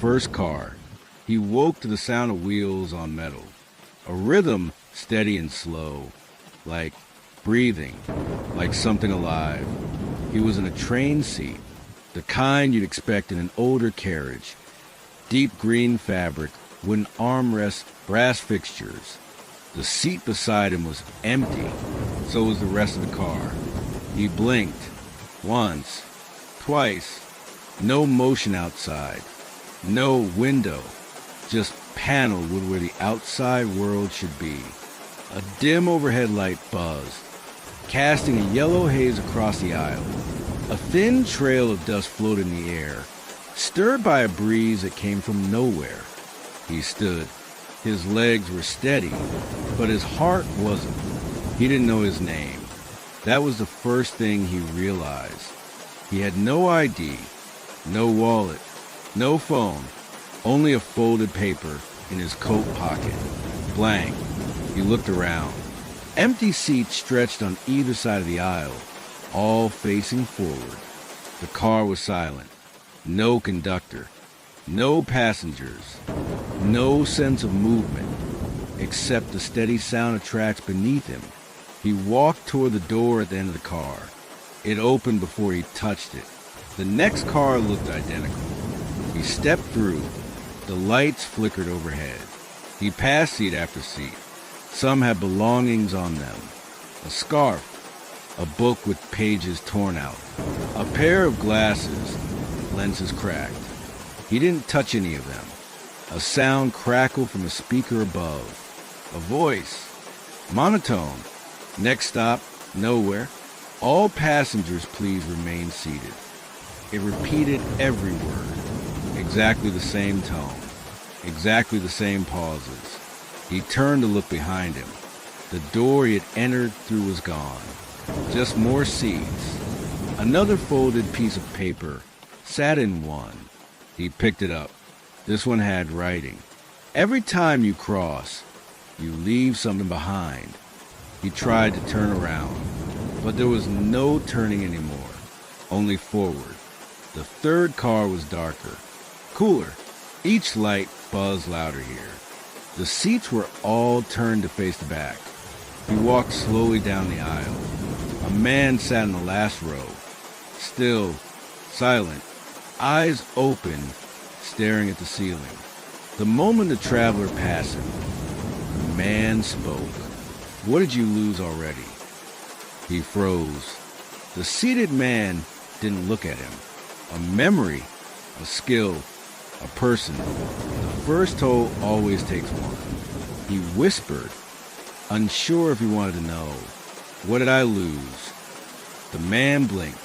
first car. He woke to the sound of wheels on metal, a rhythm steady and slow, like breathing, like something alive. He was in a train seat, the kind you'd expect in an older carriage. Deep green fabric, wooden armrests, brass fixtures. The seat beside him was empty, so was the rest of the car. He blinked. Once. Twice. No motion outside. No window. Just panel wood where the outside world should be. A dim overhead light buzzed, casting a yellow haze across the aisle. A thin trail of dust floated in the air, stirred by a breeze that came from nowhere. He stood. His legs were steady, but his heart wasn't. He didn't know his name. That was the first thing he realized. He had no ID, no wallet, no phone, only a folded paper in his coat pocket. Blank. He looked around. Empty seats stretched on either side of the aisle, all facing forward. The car was silent. No conductor. No passengers. No sense of movement, except the steady sound of tracks beneath him. He walked toward the door at the end of the car. It opened before he touched it. The next car looked identical. He stepped through. The lights flickered overhead. He passed seat after seat. Some had belongings on them. A scarf, a book with pages torn out, a pair of glasses, lenses cracked. He didn't touch any of them. A sound crackled from a speaker above. A voice. Monotone. Next stop, nowhere. All passengers please remain seated. It repeated every word. Exactly the same tone. Exactly the same pauses. He turned to look behind him. The door he had entered through was gone. Just more seats. Another folded piece of paper sat in one. He picked it up. This one had writing. Every time you cross, you leave something behind. He tried to turn around, but there was no turning anymore, only forward. The third car was darker, cooler. Each light buzzed louder here. The seats were all turned to face the back. He walked slowly down the aisle. A man sat in the last row, still, silent, eyes open, staring at the ceiling. The moment the traveler passed him, the man spoke. What did you lose already? He froze. The seated man didn't look at him. A memory, a skill, a person. The first toll always takes one. He whispered, unsure if he wanted to know. What did I lose? The man blinked.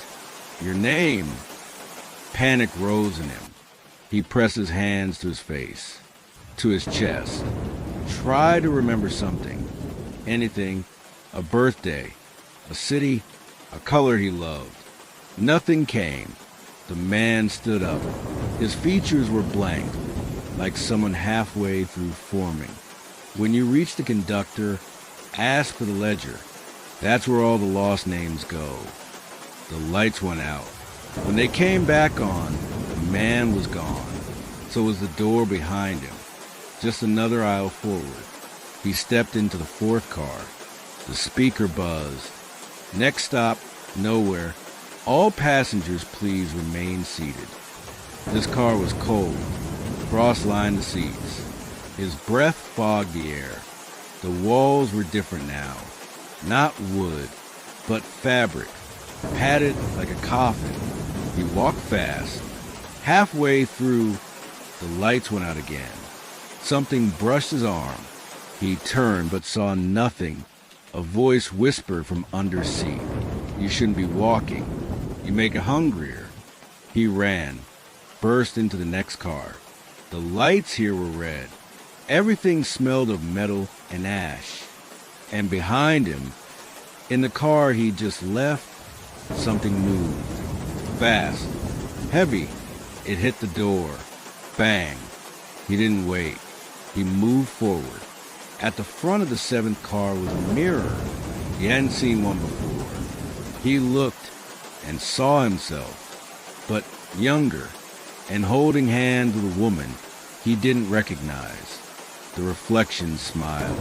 Your name. Panic rose in him. He pressed his hands to his face, to his chest. Try to remember something. Anything. A birthday. A city. A color he loved. Nothing came. The man stood up. His features were blank, like someone halfway through forming. When you reach the conductor, ask for the ledger. That's where all the lost names go. The lights went out. When they came back on, the man was gone. So was the door behind him. Just another aisle forward. He stepped into the fourth car. The speaker buzzed. Next stop, nowhere. All passengers please remain seated. This car was cold. Frost lined the seats. His breath fogged the air. The walls were different now. Not wood, but fabric, padded like a coffin. He walked fast. Halfway through, the lights went out again. Something brushed his arm. He turned but saw nothing. A voice whispered from under seat. You shouldn't be walking. You make it hungrier. He ran, burst into the next car. The lights here were red. Everything smelled of metal and ash. And behind him, in the car he just left, something moved. Fast. Heavy. It hit the door. Bang. He didn't wait. He moved forward. At the front of the seventh car was a mirror. He hadn't seen one before. He looked and saw himself, but younger, and holding hands with a woman he didn't recognize. The reflection smiled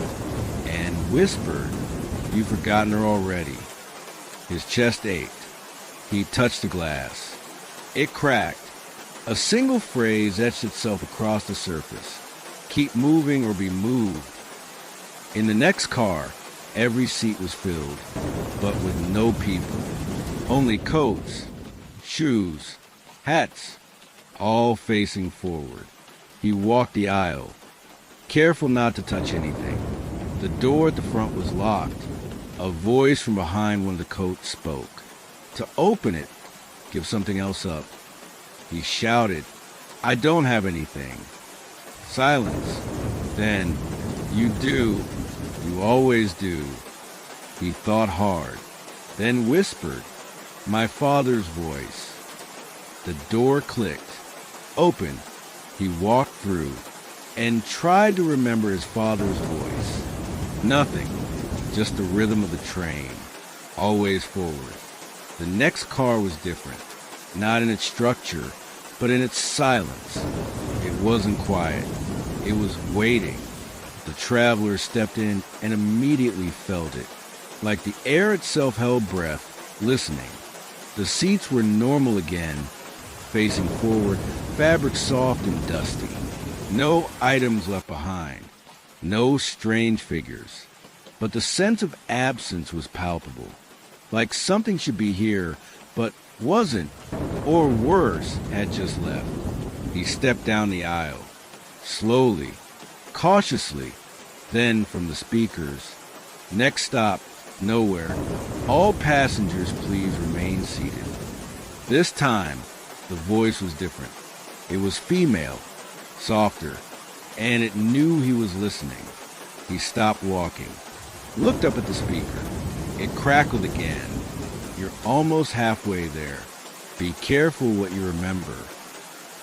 and whispered, "You've forgotten her already." His chest ached. He touched the glass. It cracked. A single phrase etched itself across the surface. "Keep moving or be moved." In the next car, every seat was filled, but with no people. Only coats, shoes, hats, all facing forward. He walked the aisle, careful not to touch anything. The door at the front was locked. A voice from behind one of the coats spoke. To open it, give something else up. He shouted, "I don't have anything." Silence. Then, "You do. You always do." He thought hard, then whispered, "My father's voice." The door clicked. Open. He walked through and tried to remember his father's voice. Nothing. Just the rhythm of the train. Always forward. The next car was different. Not in its structure, but in its silence. It wasn't quiet. It was waiting. The traveler stepped in and immediately felt it. Like the air itself held breath, listening. The seats were normal again, facing forward, fabric soft and dusty. No items left behind. No strange figures. But the sense of absence was palpable. Like something should be here, but wasn't, or worse, had just left. He stepped down the aisle, slowly, cautiously, then from the speakers, "Next stop, nowhere. All passengers please remain seated." This time, the voice was different. It was female, softer, and it knew he was listening. He stopped walking, looked up at the speaker. It crackled again. "You're almost halfway there. Be careful what you remember."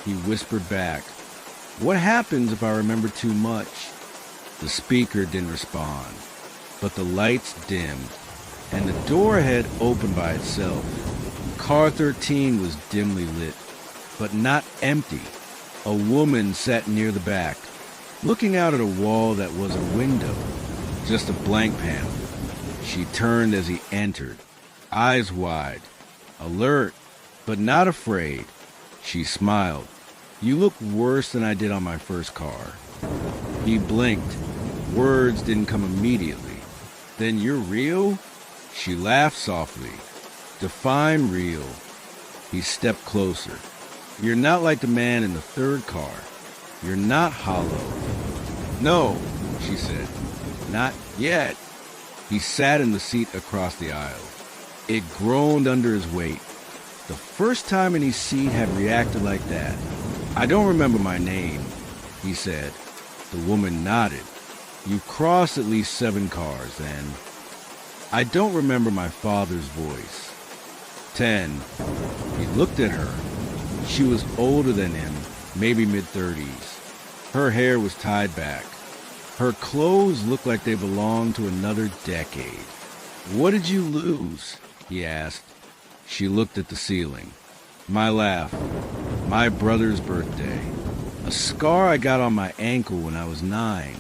He whispered back, "What happens if I remember too much?" The speaker didn't respond, but the lights dimmed, and the door ahead opened by itself. Car 13 was dimly lit, but not empty. A woman sat near the back, looking out at a wall that was a window, just a blank panel. She turned as he entered, eyes wide, alert, but not afraid. She smiled. "You look worse than I did on my first car." He blinked. Words didn't come immediately. "Then you're real?" She laughed softly. "Define real." He stepped closer. "You're not like the man in the third car. You're not hollow." "No," she said. "Not yet." He sat in the seat across the aisle. It groaned under his weight. The first time any seat had reacted like that. "I don't remember my name," he said. The woman nodded. "You've crossed at least 7 cars, then." "I don't remember my father's voice." 10. He looked at her. She was older than him, maybe mid-30s. Her hair was tied back. Her clothes looked like they belonged to another decade. "What did you lose?" he asked. She looked at the ceiling. "My laugh. My brother's birthday. A scar I got on my ankle when I was 9.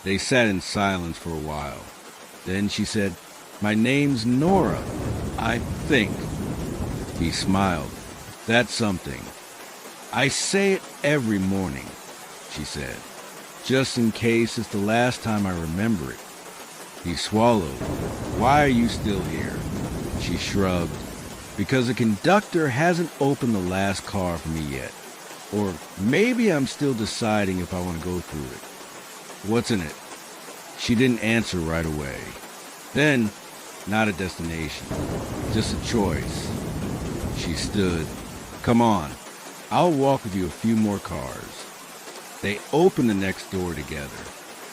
They sat in silence for a while. Then she said, "My name's Nora, I think." He smiled. "That's something. I say it every morning," she said. "Just in case it's the last time I remember it." He swallowed. "Why are you still here?" She shrugged. "Because the conductor hasn't opened the last car for me yet. Or maybe I'm still deciding if I want to go through it." "What's in it?" She didn't answer right away. Then, not a destination, just a choice. She stood. "Come on, I'll walk with you a few more cars." They opened the next door together.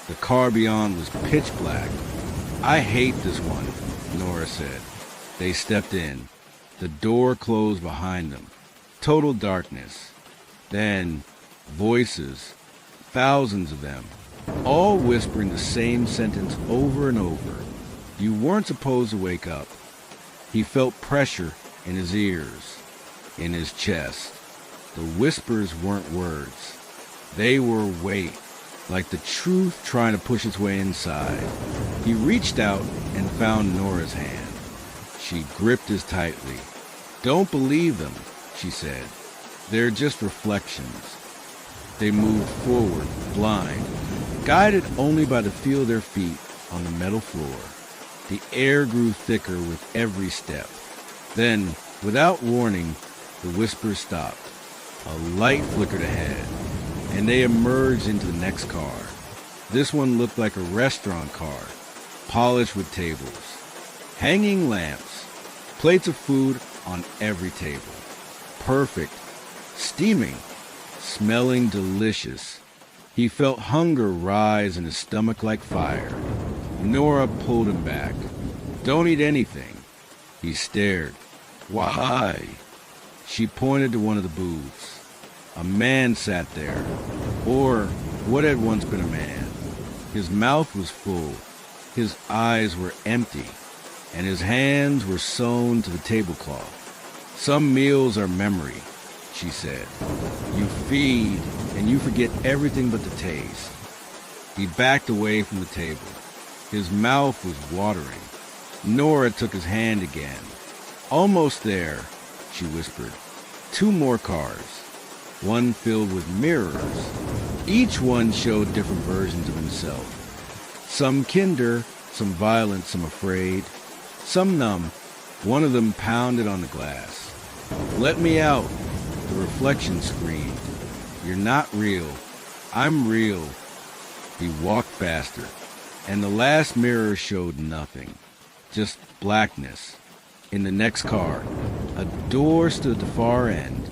The car beyond was pitch black. "I hate this one," Nora said. They stepped in. The door closed behind them. Total darkness. Then, voices. Thousands of them. All whispering the same sentence over and over. You weren't supposed to wake up. He felt pressure in his ears, in his chest. The whispers weren't words. They were weight, like the truth trying to push its way inside. He reached out and found Nora's hand. She gripped his tightly. "Don't believe them," she said. "They're just reflections." They moved forward, blind, guided only by the feel of their feet on the metal floor. The air grew thicker with every step. Then, without warning, the whisper stopped. A light flickered ahead, and they emerged into the next car. This one looked like a restaurant car, polished with tables, hanging lamps, plates of food on every table. Perfect, steaming, smelling delicious. He felt hunger rise in his stomach like fire. Nora pulled him back. "Don't eat anything." He stared. "Why?" She pointed to one of the booths. A man sat there, or what had once been a man. His mouth was full, his eyes were empty, and his hands were sewn to the tablecloth. "Some meals are memory," she said. "You feed, and you forget everything but the taste." He backed away from the table. His mouth was watering. Nora took his hand again. "Almost there," she whispered. "2 more cars. One filled with mirrors. Each one showed different versions of himself. Some kinder, some violent, some afraid, some numb. One of them pounded on the glass. "Let me out," the reflection screamed. "You're not real. I'm real." He walked faster, and the last mirror showed nothing, just blackness. In the next car, a door stood at the far end,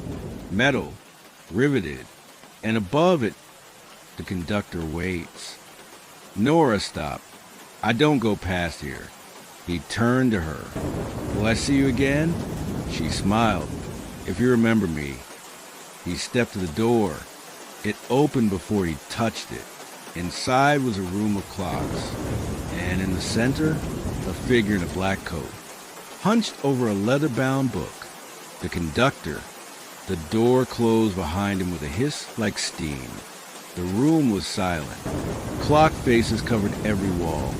metal, riveted, and above it, the conductor waits. Nora stopped. "I don't go past here." He turned to her. "Will I see you again?" She smiled. "If you remember me." He stepped to the door. It opened before he touched it. Inside was a room of clocks, and in the center, a figure in a black coat, hunched over a leather-bound book. The conductor. The door closed behind him with a hiss like steam. The room was silent. Clock faces covered every wall.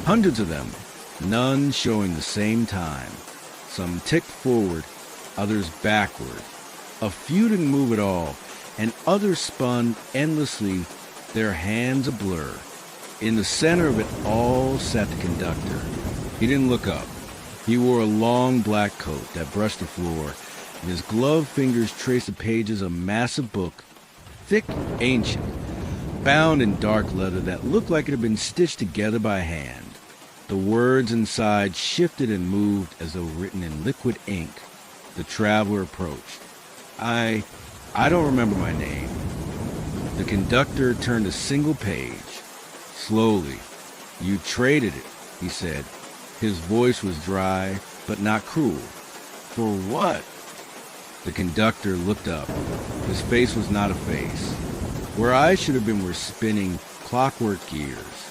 Hundreds of them, none showing the same time. Some ticked forward, others backward. A few didn't move at all, and others spun endlessly, their hands a blur. In the center of it all sat the conductor. He didn't look up. He wore a long black coat that brushed the floor, and his gloved fingers traced the pages of a massive book, thick, ancient, bound in dark leather that looked like it had been stitched together by hand. The words inside shifted and moved as though written in liquid ink. The traveler approached. I don't remember my name." The conductor turned a single page. Slowly. "You traded it," he said. His voice was dry, but not cruel. "For what?" The conductor looked up. His face was not a face. Where eyes should have been were spinning clockwork gears.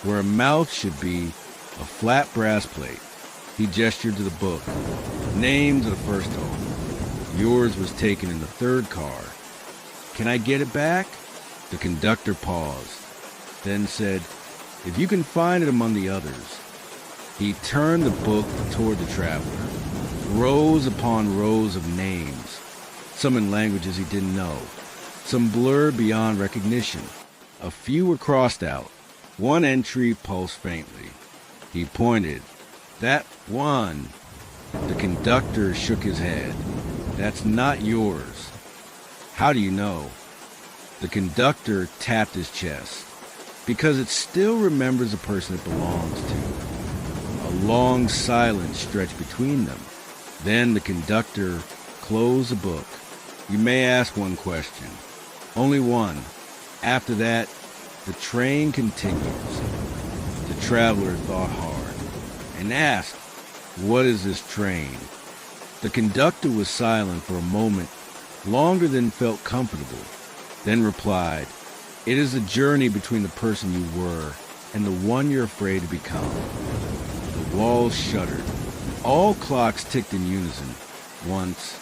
Where a mouth should be, a flat brass plate. He gestured to the book. "Names of the first home. Yours was taken in the 3rd car. Can I get it back?" The conductor paused, then said, "If you can find it among the others." He turned the book toward the traveler. Rows upon rows of names, some in languages he didn't know, some blurred beyond recognition. A few were crossed out. One entry pulsed faintly. He pointed. "That one." The conductor shook his head. "That's not yours." "How do you know?" The conductor tapped his chest. "Because it still remembers the person it belongs to." A long silence stretched between them. Then the conductor closed the book. "You may ask one question. Only one. After that, the train continues." The traveler thought hard and asked, "What is this train?" The conductor was silent for a moment, longer than felt comfortable, then replied, "It is a journey between the person you were and the one you're afraid to become." The walls shuddered. All clocks ticked in unison, once,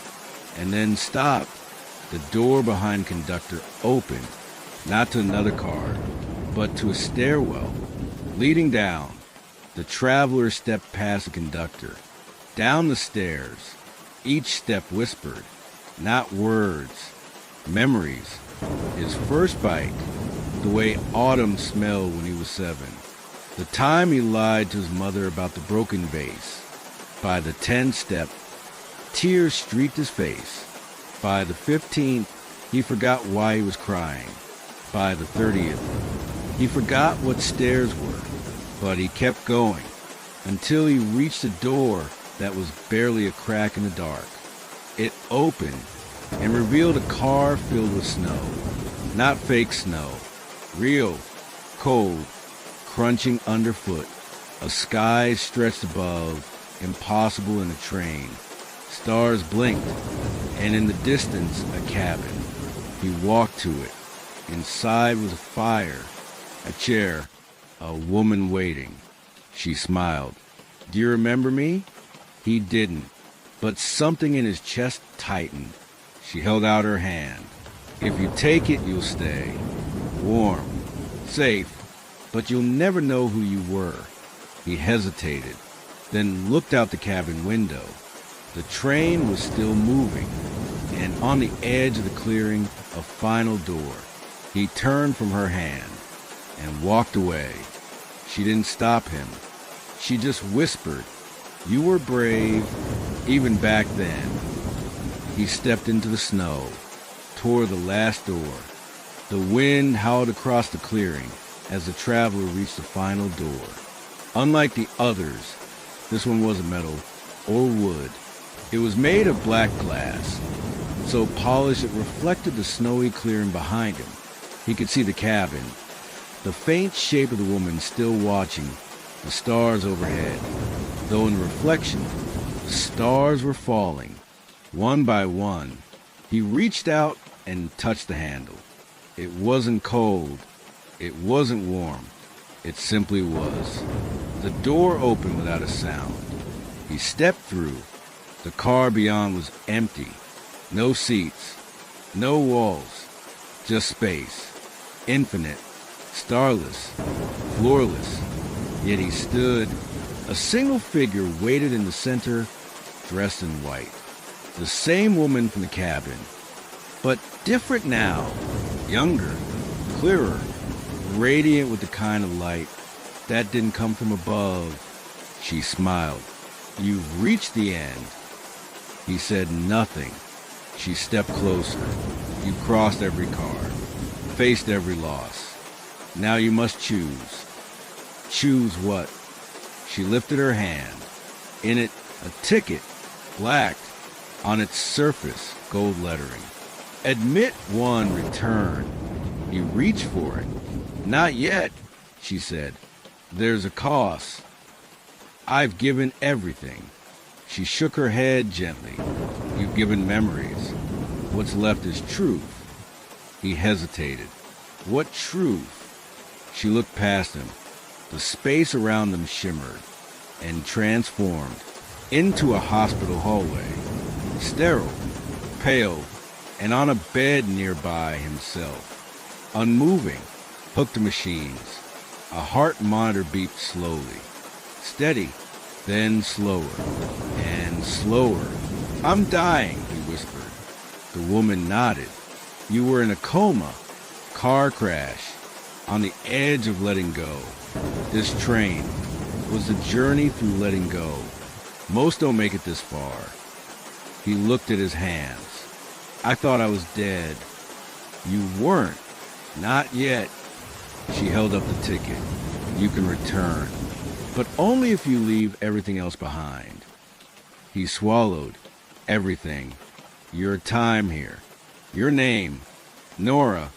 and then stopped. The door behind conductor opened, not to another car, but to a stairwell leading down. The traveler stepped past the conductor, down the stairs. Each step whispered, not words, memories. His first bite, the way autumn smelled when he was 7. The time he lied to his mother about the broken vase. By the 10th step, tears streaked his face. By the 15th, he forgot why he was crying. By the 30th, he forgot what stairs were, but he kept going until he reached a door that was barely a crack in the dark. It opened and revealed a car filled with snow. Not fake snow, real, cold, crunching underfoot. A sky stretched above, impossible in a train. Stars blinked, and in the distance a cabin. He walked to it. Inside was a fire, a chair, a woman waiting. She smiled. Do you remember me? He didn't, but something in his chest tightened. She held out her hand. If you take it, you'll stay. Warm, safe, but you'll never know who you were. He hesitated, then looked out the cabin window. The train was still moving, and on the edge of the clearing, a final door. He turned from her hand and walked away. She didn't stop him. She just whispered, "You were brave, even back then." He stepped into the snow, toward the last door. The wind howled across the clearing as the traveler reached the final door. Unlike the others, this one wasn't metal or wood. It was made of black glass, so polished it reflected the snowy clearing behind him. He could see the cabin, the faint shape of the woman still watching, the stars overhead, though in the reflection, the stars were falling, one by one. He reached out and touched the handle. It wasn't cold. It wasn't warm. It simply was. The door opened without a sound. He stepped through. The car beyond was empty. No seats. No walls. Just space. Infinite. Starless. Floorless. Yet he stood. A single figure waited in the center, dressed in white. The same woman from the cabin, but different now. Younger, clearer, radiant with the kind of light that didn't come from above. She smiled. You've reached the end. He said nothing. She stepped closer. You crossed every car, faced every loss. Now you must choose. Choose what? She lifted her hand. In it, a ticket, black, on its surface, gold lettering. Admit one, return. He reached for it. Not yet, she said. There's a cost. I've given everything. She shook her head gently. You've given memories. What's left is truth. He hesitated. What truth? She looked past him. The space around them shimmered and transformed into a hospital hallway. Sterile, pale, and on a bed nearby himself. Unmoving, hooked to machines. A heart monitor beeped slowly. Steady, then slower, and slower. I'm dying, he whispered. The woman nodded. You were in a coma. Car crash. On the edge of letting go. This train was the journey through letting go. Most don't make it this far. He looked at his hands. I thought I was dead. You weren't. Not yet. She held up the ticket. You can return, but only if you leave everything else behind. He swallowed. Everything. Your time here. Your name. Nora.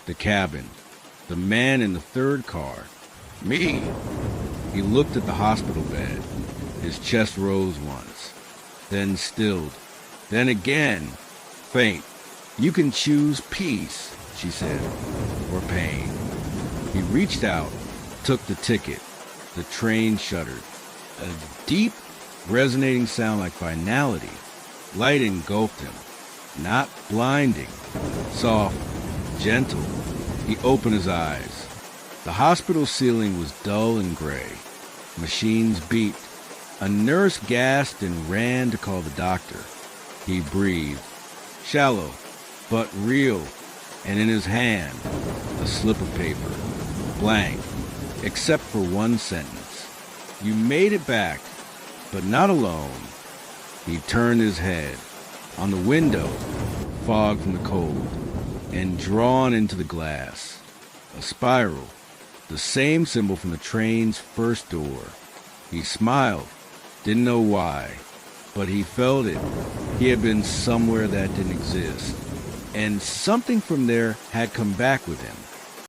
The cabin. The man in the third car. Me. He looked at the hospital bed. His chest rose once, then stilled, then again, faint. You can choose peace, she said, or pain. He reached out, took the ticket. The train shuddered. A deep, resonating sound like finality. Light engulfed him. Not blinding. Soft, gentle. He opened his eyes. The hospital ceiling was dull and gray. Machines beeped. A nurse gasped and ran to call the doctor. He breathed. Shallow, but real. And in his hand, a slip of paper. Blank, except for one sentence. You made it back, but not alone. He turned his head. On the window, fog from the cold, and drawn into the glass. A spiral, the same symbol from the train's first door. He smiled, didn't know why, but he felt it. He had been somewhere that didn't exist, and something from there had come back with him.